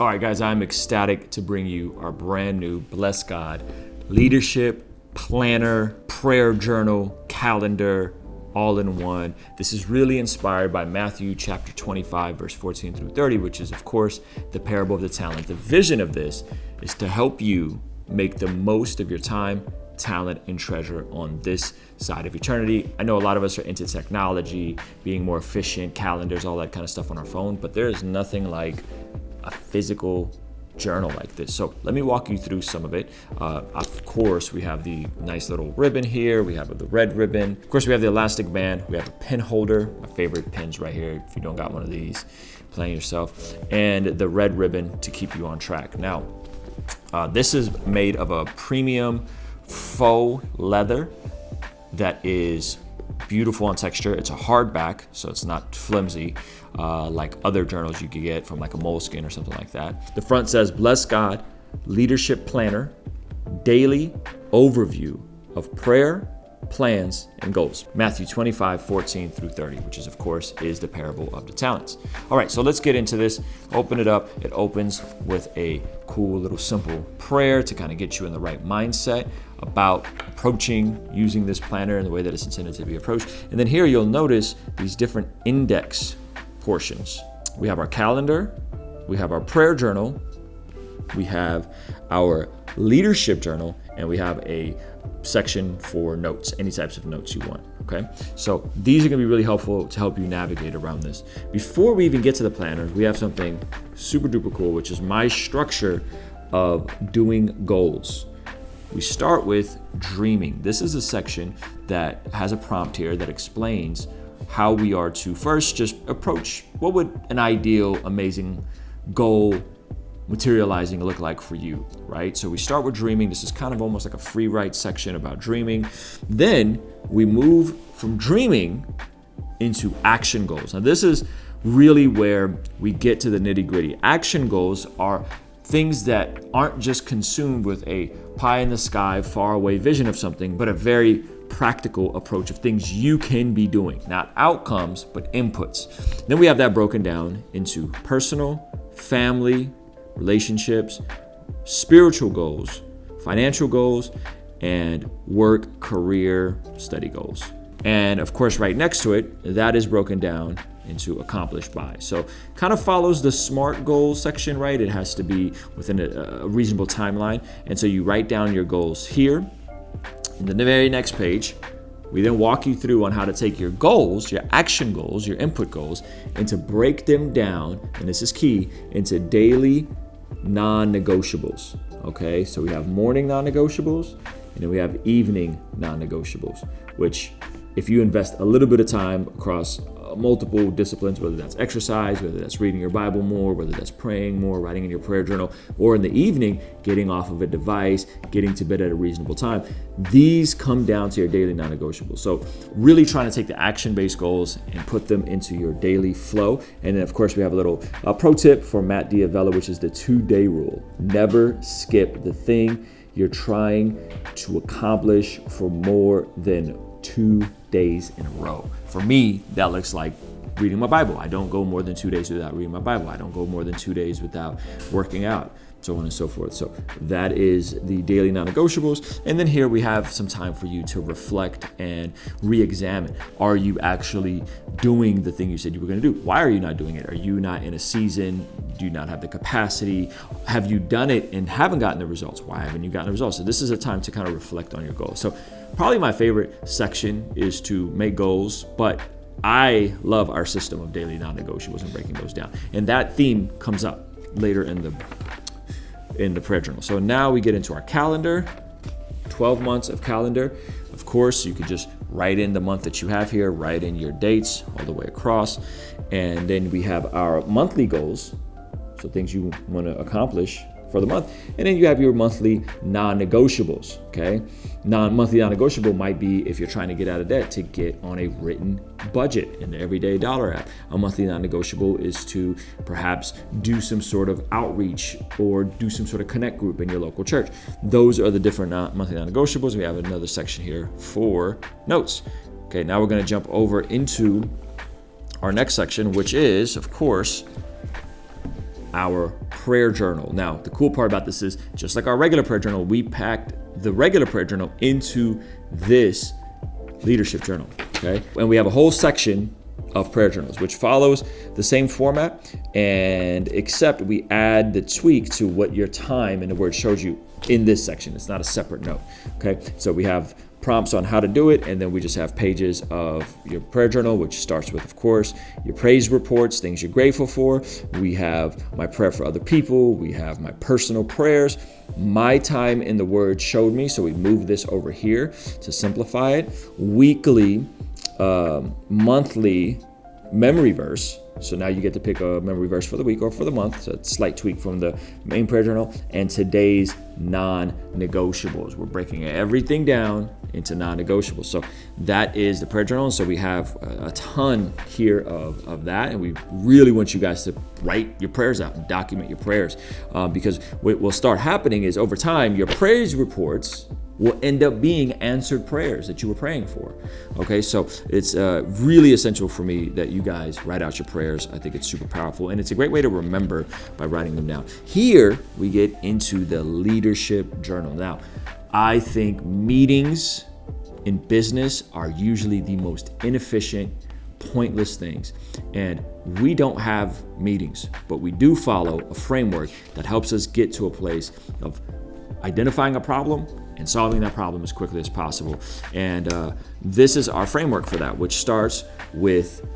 All right, guys, I'm ecstatic to bring you our brand new Bless God leadership planner, prayer journal, calendar, all in one. This is really inspired by Matthew chapter 25, verse 14 through 30, which is, of course, the parable of the talent. The vision of this is to help you make the most of your time, talent, and treasure on this side of eternity. I know a lot of us are into technology, being more efficient, calendars, all that kind of stuff on our phone, but there is nothing like a physical journal like this. So let me walk you through some of it. Of course, we have the nice little ribbon here. We have the red ribbon. Of course, we have the elastic band. We have a pen holder. My favorite pens right here. If you don't got one of these, playing yourself. And the red ribbon to keep you on track. Now, this is made of a premium faux leather that is beautiful on texture. It's a hardback, so it's not flimsy like other journals you could get from like a Moleskine or something like that. The front says, Bless God, Leadership Planner, Daily Overview of Prayer, Plans, and Goals. Matthew 25, 14 through 30, which is, of course, is the parable of the talents. All right, so let's get into this. Open it up. It opens with a cool little simple prayer to kind of get you in the right mindset about approaching using this planner in the way that it's intended to be approached. And then here you'll notice these different index portions. We have our calendar, we have our prayer journal, we have our leadership journal, and we have a section for notes, any types of notes you want, okay? So these are gonna be really helpful to help you navigate around this. Before we even get to the planner, we have something super duper cool, which is my structure of doing goals. We start with dreaming. This is a section that has a prompt here that explains how we are to first just approach what would an ideal, amazing goal materializing look like for you, right? So we start with dreaming. This is kind of almost like a free write section about dreaming. Then we move from dreaming into action goals. Now this is really where we get to the nitty gritty. Action goals are things that aren't just consumed with a pie in the sky, far away vision of something, but a very practical approach of things you can be doing, not outcomes, but inputs. Then we have that broken down into personal, family, relationships, spiritual goals, financial goals, and work, career, study goals. And of course, right next to it, that is broken down into accomplished by. So kind of follows the SMART goals section, right? It has to be within a reasonable timeline. And so you write down your goals here. And then the very next page, we then walk you through on how to take your goals, your action goals, your input goals, and to break them down, and this is key, into daily non-negotiables, okay? So we have morning non-negotiables, and then we have evening non-negotiables, which if you invest a little bit of time across multiple disciplines, whether that's exercise, whether that's reading your Bible more, whether that's praying more, writing in your prayer journal, or in the evening, getting off of a device, getting to bed at a reasonable time, these come down to your daily non-negotiables. So really trying to take the action-based goals and put them into your daily flow. And then of course we have a little pro tip for Matt Diavella, which is the 2-day rule. Never skip the thing you're trying to accomplish for more than 2 days in a row. For me, that looks like reading my Bible. I don't go more than 2 days without reading my Bible. I don't go more than 2 days without working out, so on and so forth. So that is the daily non-negotiables. And then here we have some time for you to reflect and re-examine. Are you actually doing the thing you said you were going to do? Why are you not doing it? Are you not in a season? Do you not have the capacity? Have you done it and haven't gotten the results? Why haven't you gotten the results? So this is a time to kind of reflect on your goals. So probably my favorite section is to make goals, but I love our system of daily non-negotiables and breaking those down. And that theme comes up later in the prayer journal. So now we get into our calendar, 12 months of calendar. Of course, you could just write in the month that you have here, write in your dates all the way across. And then we have our monthly goals, so things you want to accomplish for the month. And then you have your monthly non-negotiables, okay? Monthly non-negotiable might be, if you're trying to get out of debt, to get on a written budget in the Everyday Dollar app. A monthly non-negotiable is to perhaps do some sort of outreach or do some sort of connect group in your local church. Those are the different monthly non-negotiables. We have another section here for notes. Okay, now we're gonna jump over into our next section, which is, of course, our prayer journal. Now, the cool part about this is just like our regular prayer journal, we packed the regular prayer journal into this leadership journal, okay? And we have a whole section of prayer journals, which follows the same format, and except we add the tweak to what your time in the Word shows you in this section. It's not a separate note, okay? So we have prompts on how to do it, and then we just have pages of your prayer journal, which starts with, of course, your praise reports, things you're grateful for. We have my prayer for other people. We have my personal prayers. My time in the Word showed me, so we moved this over here to simplify it. Weekly, monthly memory verse. So now you get to pick a memory verse for the week or for the month. So it's a slight tweak from the main prayer journal. And today's non-negotiables. We're breaking everything down into non-negotiables. So that is the prayer journal. And so we have a ton here of that. And we really want you guys to write your prayers out and document your prayers. Because what will start happening is over time, your praise reports will end up being answered prayers that you were praying for. Okay, so it's really essential for me that you guys write out your prayers. I think it's super powerful, and it's a great way to remember by writing them down. Here, we get into the leadership journal. Now, I think meetings in business are usually the most inefficient, pointless things. And we don't have meetings, but we do follow a framework that helps us get to a place of identifying a problem and solving that problem as quickly as possible. And this is our framework for that, which starts with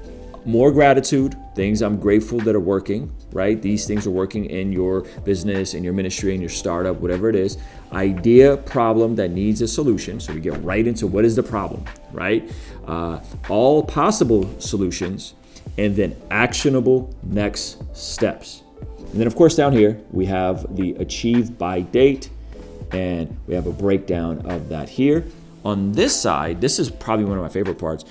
more gratitude, things I'm grateful that are working, right? These things are working in your business, in your ministry, in your startup, whatever it is. Idea, problem that needs a solution. So we get right into what is the problem, right? All possible solutions, and then actionable next steps. And then of course down here, we have the achieve by date, and we have a breakdown of that here. On this side, this is probably one of my favorite parts.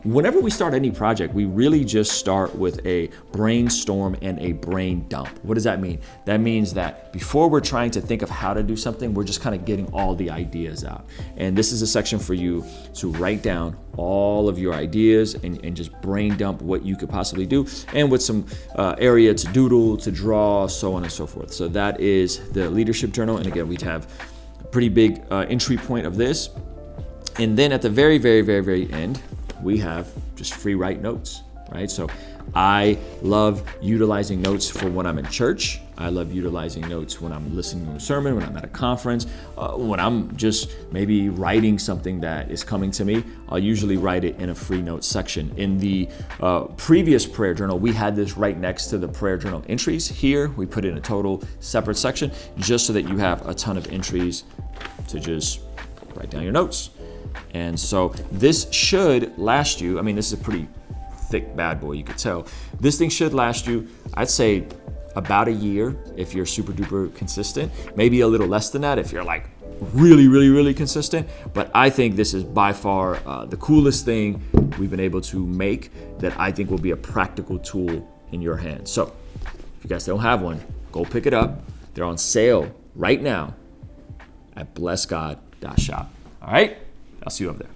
Whenever we start any project, we really just start with a brainstorm and a brain dump. What does that mean? That means that before we're trying to think of how to do something, we're just kind of getting all the ideas out. And this is a section for you to write down all of your ideas and just brain dump what you could possibly do, and with some area to doodle, to draw, so on and so forth. So that is the leadership journal. And again, we'd have a pretty big entry point of this. And then at the very, very, very, very end, we have just free write notes, right? So I love utilizing notes for when I'm in church. I love utilizing notes when I'm listening to a sermon, when I'm at a conference, when I'm just maybe writing something that is coming to me. I'll usually write it in a free notes section. In the previous prayer journal, we had this right next to the prayer journal entries. Here, we put in a total separate section just so that you have a ton of entries to just write down your notes. And so this should last you, I mean, this is a pretty thick bad boy, you could tell. This thing should last you, I'd say, about a year if you're super duper consistent. Maybe a little less than that if you're like really, really, really consistent. But I think this is by far the coolest thing we've been able to make that I think will be a practical tool in your hands. So if you guys don't have one, go pick it up. They're on sale right now at blessgod.shop. All right? I'll see you over there.